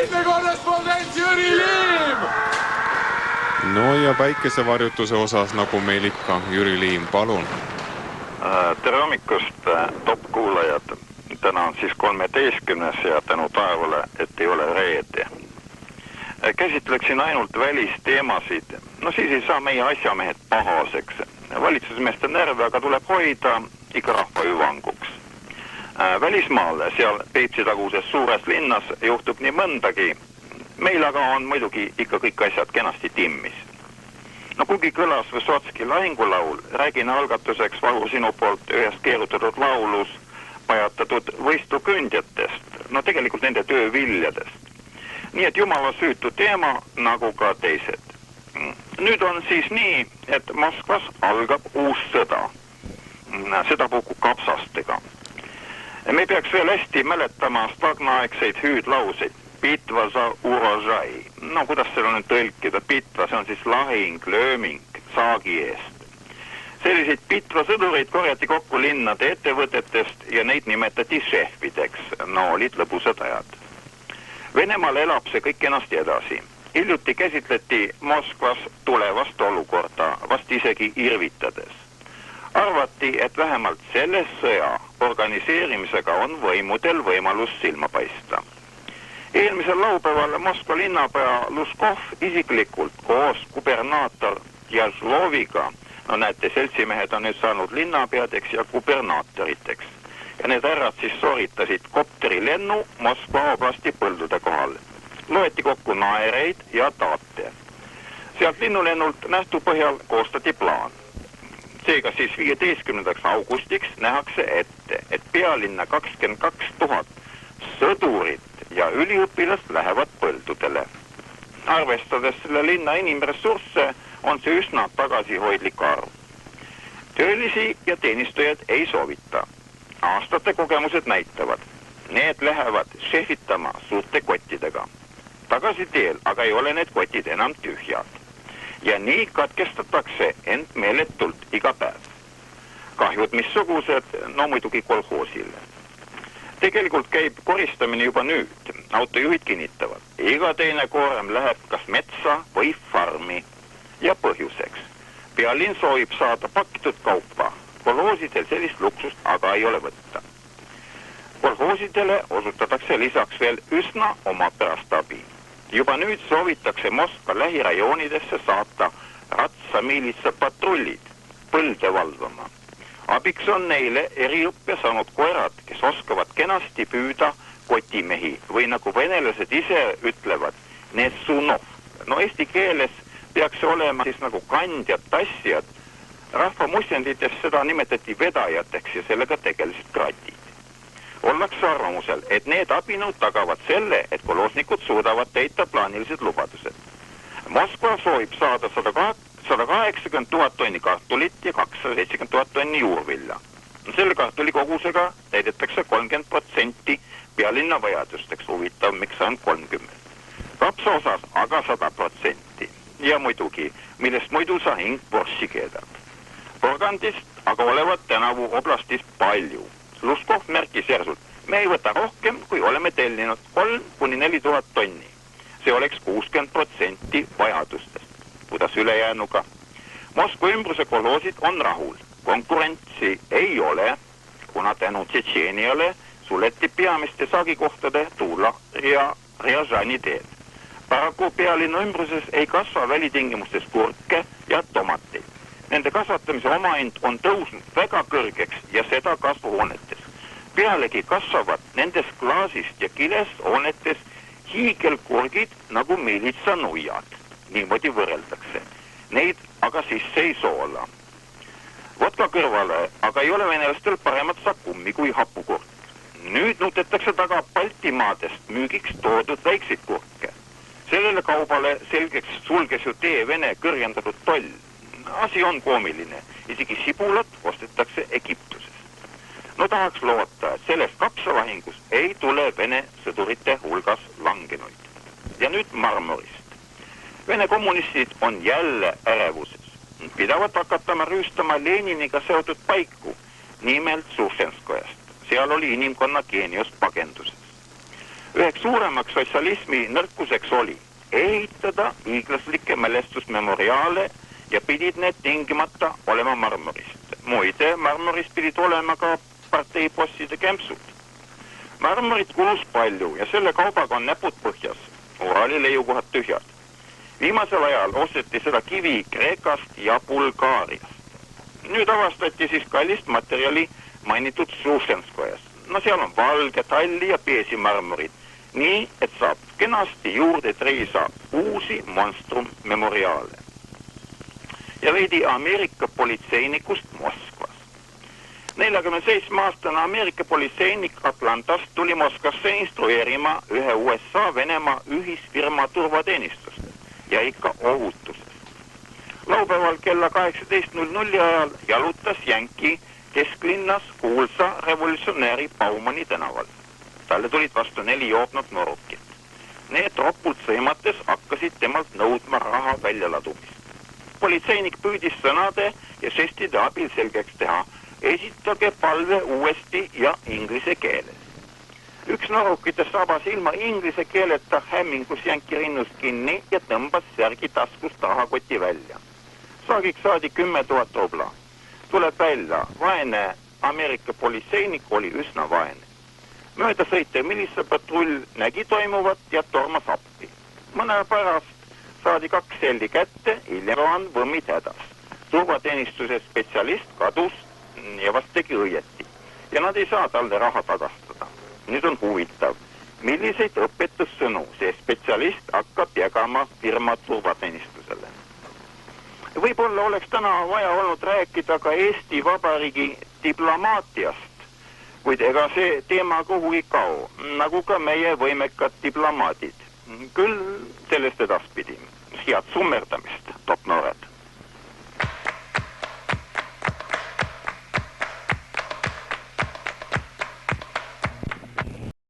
lihtne korrespondent Jüri Liim! No ja päikesevarjutuse osas, nagu meil ikka, Jüri Liim, palun. Tere hommikust, top-kuulajad. Täna on siis 13. ja tänu taevale, et ei ole reede. Käsitleksin ainult välisteemasid. No siis ei saa meie asjamehed pahaseks. Valitsusmeeste närve aga tuleb hoida ikka rahva hüvanguks. Välismaale, seal Peipsi-taguses suures linnas juhtub nii mõndagi. Meil aga on muidugi ikka kõik asjad kenasti timmis. No kuigi kõlas Vysotski lahingulaul, räägin algatuseks Vahur sinu poolt ühest keerutatud laulus pajatatud võistlukündjatest, no tegelikult nende tööviljadest. Nii et jumala süütu teema nagu ka teised. Nüüd on siis nii, et Moskvas algab uus sõda. Sedapuhku kapsastega. Me peaks veel hästi mäletama stagnaaegseid hüüdlauseid. Pitva za urozai. No kuidas selle nüüd tõlkida? Pitva, see on siis lahing, lööming, saagi eest. Selliseid pitva sõdureid korjati kokku linnade ettevõtetest ja neid nimetati šehvideks. No olid lõbusad ajad. Venemaal elab see kõik ennast edasi. Hiljuti käsitleti Moskvas tulevast olukorda, vast isegi irvitades. Arvati, et vähemalt selle sõja organiseerimisega on võimudel võimalus silma paista. Eelmisel laupäeval Moskva linnapea Luskov isiklikult koos kubernaator Jasloviga, no näete, seltsimehed on nüüd saanud linnapeadeks ja gubernaatoriteks. Ja need härrad siis sooritasid kopterilennu Moskva oblasti põldude kohal. Loeti kokku naereid ja taate. Sealt linnulennult nähtu põhjal koostati plaan. Seega siis 15. augustiks nähakse ette, et pealinna 22 000 sõdurit ja üliõpilast lähevad põldudele. Arvestades selle linna inimressursse on see üsna tagasihoidlik arv. Töölisi ja teenistujad ei soovita. Aastate kogemused näitavad. Need lähevad šehvitama suurte kottidega. Tagasi teel aga ei ole need kotid enam tühjad. Ja nii katkestatakse end meeletult iga päev. Kahjud missugused, no muidugi kolhoosile. Tegelikult käib koristamine juba nüüd. Autojuhid kinnitavad. Iga teine koorem läheb kas metsa või farmi. Ja põhjuseks. Pealinn soovib saada pakitud kaupa. Kolhoosidel sellist luksust aga ei ole võtta. Kolhoosidele osutatakse lisaks veel üsna omapärast abi. Juba nüüd soovitakse Moskva lähirajoonidesse saata ratsamiilitsa patrullid põlde valvama. Abiks on neile eriõppe saanud koerad, kes oskavad kenasti püüda kotimehi või nagu venelased ise ütlevad, nesunov. No eesti keeles peaks see olema siis nagu kandjad, tassijad. Rahva musjendites seda nimetati vedajateks ja sellega tegelesid kratid. Ollakse arvamusel, et need abinõud tagavad selle, et kolosnikud suudavad täita plaanilised lubadused. Moskva soovib saada 180 000 tonni kartulit ja 270 000 tonni juurvilla. Selle kartuli kogusega täidetakse 30% pealinna vajadusteks. Huvitav, miks on 30%. Kapsa osas aga 100%. Ja muidugi, millest muidu sa hing borssi keedab. Porgandist aga olevat tänavu oblastis palju. Luskov märkis järsult, me ei võta rohkem, kui oleme tellinud 3–4 000 tonni. See oleks 60% vajadustest. Kuidas ülejäänuga? Moskva ümbruse kolhoosid on rahul. Konkurentsi ei ole, kuna tänu Tšetšeeniale suleti peamiste saagikohtade Tula ja Riazani teed. Paraku pealinna ümbruses ei kasva välitingimustes kurke ja tomateid. Nende kasvatamise omahind on tõusnud väga kõrgeks ja seda kasvuhoonetes. Pealegi kasvavad nendes klaasist ja kilest hoonetes hiigelkurgid nagu miilitsanuiad. Niimoodi võrreldakse. Neid aga sisse ei soola. Vodka kõrvale aga ei ole venelastel paremat sakummi kui hapukurt. Nüüd nutetakse taga Baltimaadest müügiks toodud väikseid kurke. Sellele kaubale selgeks sulges ju tee Vene kõrgendatud toll. Asi on koomiline. Isegi sibulat ostetakse Egiptusest. No tahaks loota, et sellest kapsalahingus ei tule Vene sõdurite hulgas langenuid. Ja nüüd Marmorist. Vene kommunistid on jälle ärevuses. Pidavad hakatama rüüstama Leniniga seotud paiku, nimelt Sušenskojast. Seal oli inimkonna geenius pagenduses. Üheks suuremaks sotsialismi nõrkuseks oli ehitada hiiglaslikke mälestusmemoriaale ja pidid need tingimata olema marmorist. Muide, marmorist pidid olema ka parteibosside kämpsud. Marmorit kulus palju ja selle kaubaga on näpud põhjas. Urali leiukohad tühjad. Viimasel ajal osteti seda kivi Kreekast ja Bulgaariast. Nüüd avastati siis kallist materjali mainitud Sušenskojas. No seal on valge, talli ja peesi marmorid. Nii, et saab kenasti juurde treisa uusi monstrum memoriaale. Ja veidi Ameerika politseinikust Moskvas. 47-aastane Ameerika politseinik Atlantast tuli Moskvasse instrueerima ühe USA-Venemaa ühisfirma turvateenistust ja ikka ohutuses. Laupäeval kella 18.00 ajal jalutas Jänki kesklinnas kuulsa revolutsionääri Baumani tänaval. Talle tulid vastu 4 joobnud norukit. Need ropult sõimates hakkasid temalt nõudma raha väljaladumist. Politseinik püüdis sõnade ja žestide abil selgeks teha, esitage palve uuesti ja inglise keeles. Üks norukitest sabas ilma inglise keeleta hämmingus Jänki rinnust kinni ja tõmbas särgi taskust rahakoti välja. Saagiks saadi 10 000 rubla. Tuleb välja, vaene Ameerika politseinik oli üsna vaene. Mööda sõitev militsapatrull nägi toimuvat ja tormas appi. Mõne pärast saadi 2 selli kätte, hiljem on võmmid hädas. Turvateenistuse spetsialist kadus ja vast tegi õieti. Ja nad ei saa talle raha tagastada. Nüüd on huvitav, milliseid õpetussõnu see spetsialist hakkab jagama firma turvateenistusele. Võib-olla oleks täna vaja olnud rääkida ka Eesti Vabariigi diplomaatiast, kuid ega see teema kuhugi kao, nagu ka meie võimekad diplomaadid. Küll sellest edaspidi. Head summerdamist, top noored.